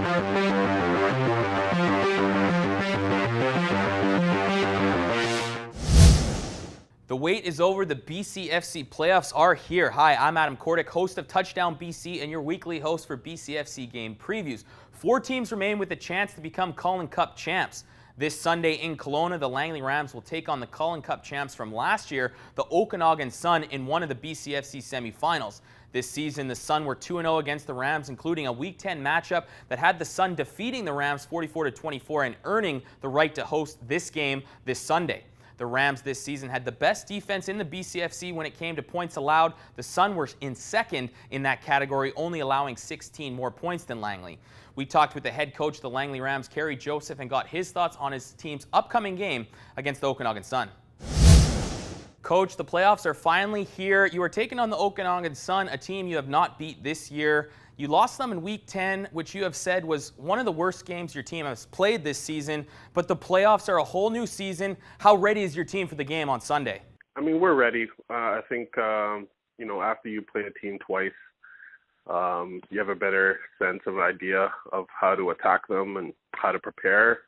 The wait is over. The BCFC playoffs are here. Hi, I'm Adam Cordick, host of Touchdown BC and your weekly host for BCFC game previews. 4 teams remain with a chance to become Cullen Cup champs. This Sunday in Kelowna, the Langley Rams will take on the Cullen Cup champs from last year, the Okanagan Sun, in one of the BCFC semifinals. This season, the Sun were 2-0 against the Rams, including a Week 10 matchup that had the Sun defeating the Rams 44-24 and earning the right to host this game this Sunday. The Rams this season had the best defense in the BCFC when it came to points allowed. The Sun were in second in that category, only allowing 16 more points than Langley. We talked with the head coach of the Langley Rams, Khari, and got his thoughts on his team's upcoming game against the Okanagan Sun. Coach, the playoffs are finally here. You are taking on the Okanagan Sun, a team you have not beat this year. You lost them in Week 10, which you have said was one of the worst games your team has played this season. But the playoffs are a whole new season. How ready is your team for the game on Sunday? I mean, we're ready. I think, after you play a team twice, you have a better sense of idea of how to attack them and how to prepare.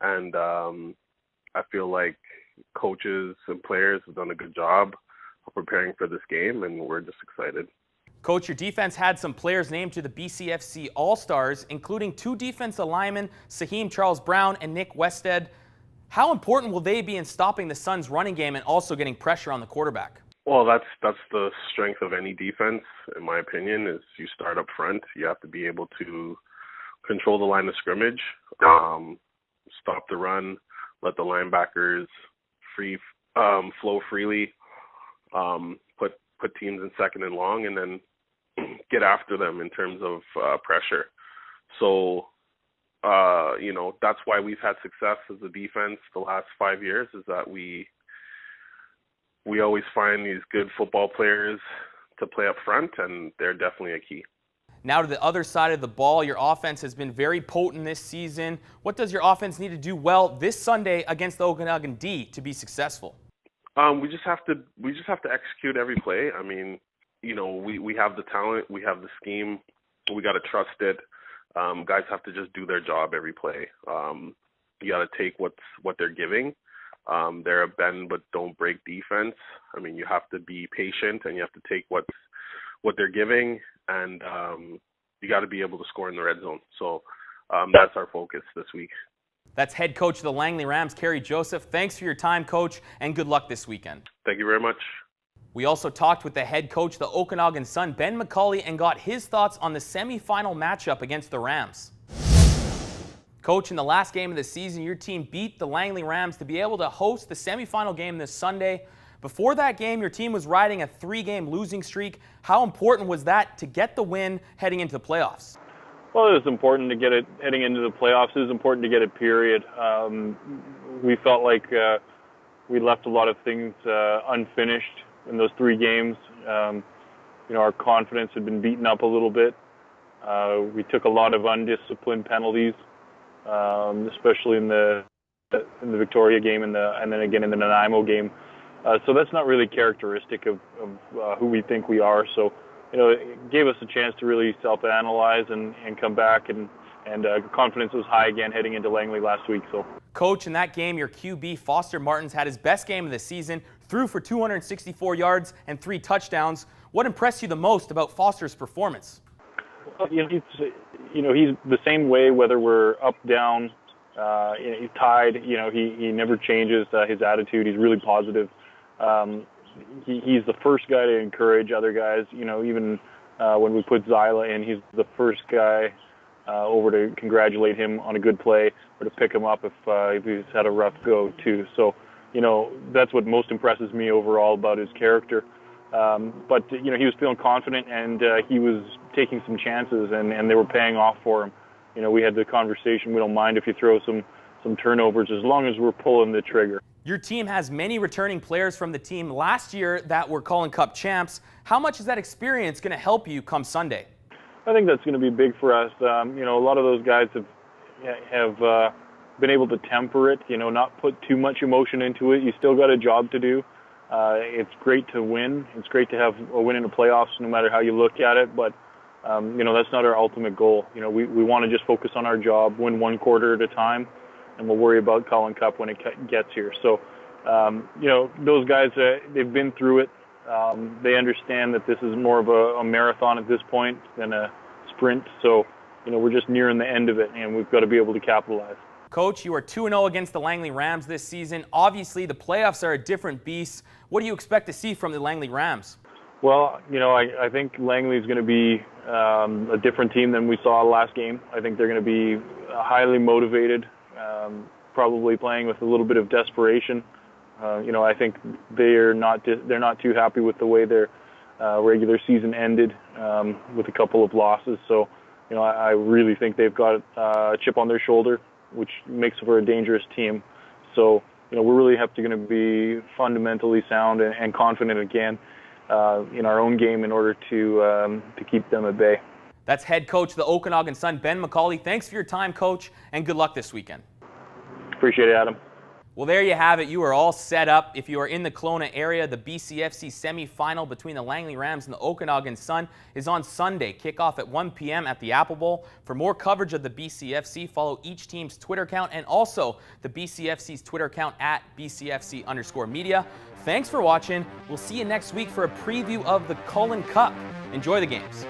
And I feel like coaches and players have done a good job of preparing for this game, and we're just excited. Coach, your defense had some players named to the BCFC All-Stars, including 2 defensive linemen, Saheem Charles Brown and Nick Wested. How important will they be in stopping the Suns' running game and also getting pressure on the quarterback? Well, that's the strength of any defense, in my opinion, is you start up front. You have to be able to control the line of scrimmage, stop the run, let the linebackers flow freely, put teams in second and long, and then get after them in terms of pressure. So, that's why we've had success as a defense the last 5 years, is that we always find these good football players to play up front, and they're definitely a key. Now to the other side of the ball, your offense has been very potent this season. What does your offense need to do well this Sunday against the Okanagan D to be successful? We just have to execute every play. I mean, we have the talent, we have the scheme, we got to trust it. Guys have to just do their job every play. You got to take what they're giving. They're a bend but don't break defense. I mean, you have to be patient and you have to take what they're giving, and you got to be able to score in the red zone. So that's our focus this week. That's head coach of the Langley Rams, Khari. Thanks for your time, Coach, and good luck this weekend. Thank you very much. We also talked with the head coach of the Okanagan Sun, Ben Macauley, and got his thoughts on the semifinal matchup against the Rams. Coach, in the last game of the season, your team beat the Langley Rams to be able to host the semifinal game this Sunday. Before that game, your team was riding a 3-game losing streak. How important was that to get the win heading into the playoffs? Well, it was important to get it heading into the playoffs. It was important to get it, period. We felt like we left a lot of things unfinished in those 3 games. Our confidence had been beaten up a little bit. We took a lot of undisciplined penalties, especially in the Victoria game and then again in the Nanaimo game. So that's not really characteristic of who we think we are. So, it gave us a chance to really self-analyze and come back, and confidence was high again heading into Langley last week. So, Coach, in that game, your QB, Foster Martins, had his best game of the season, threw for 264 yards and 3 touchdowns. What impressed you the most about Foster's performance? He's the same way whether we're up, down, he's tied. He never changes his attitude. He's really positive. He's the first guy to encourage other guys. Even when we put Zyla in, he's the first guy over to congratulate him on a good play or to pick him up if he's had a rough go too. So, that's what most impresses me overall about his character. But he was feeling confident, and he was taking some chances, and they were paying off for him. We had the conversation, we don't mind if you throw some turnovers as long as we're pulling the trigger. Your team has many returning players from the team last year that were Cullen Cup champs. How much is that experience going to help you come Sunday? I think that's going to be big for us. A lot of those guys have been able to temper it, not put too much emotion into it. You still got a job to do. It's great to win. It's great to have a win in the playoffs, no matter how you look at it. But That's not our ultimate goal. We want to just focus on our job, win one quarter at a time, and we'll worry about Calling Cup when it gets here. So, those guys, they've been through it. They understand that this is more of a marathon at this point than a sprint. So, we're just nearing the end of it, and we've got to be able to capitalize. Coach, you are 2-0 against the Langley Rams this season. Obviously, the playoffs are a different beast. What do you expect to see from the Langley Rams? Well, I think Langley is going to be a different team than we saw last game. I think they're going to be highly motivated, probably playing with a little bit of desperation. I think they're not too happy with the way their regular season ended with a couple of losses. So, I really think they've got a chip on their shoulder, which makes for a dangerous team. So, we're really going to be fundamentally sound and confident again in our own game in order to keep them at bay. That's head coach of the Okanagan Sun, Ben Macauley. Thanks for your time, Coach, and good luck this weekend. Appreciate it, Adam. Well, there you have it. You are all set up. If you are in the Kelowna area, the BCFC semifinal between the Langley Rams and the Okanagan Sun is on Sunday. Kickoff at 1 p.m. at the Apple Bowl. For more coverage of the BCFC, follow each team's Twitter account and also the BCFC's Twitter account at BCFC_media. Thanks for watching. We'll see you next week for a preview of the Calling Cup. Enjoy the games.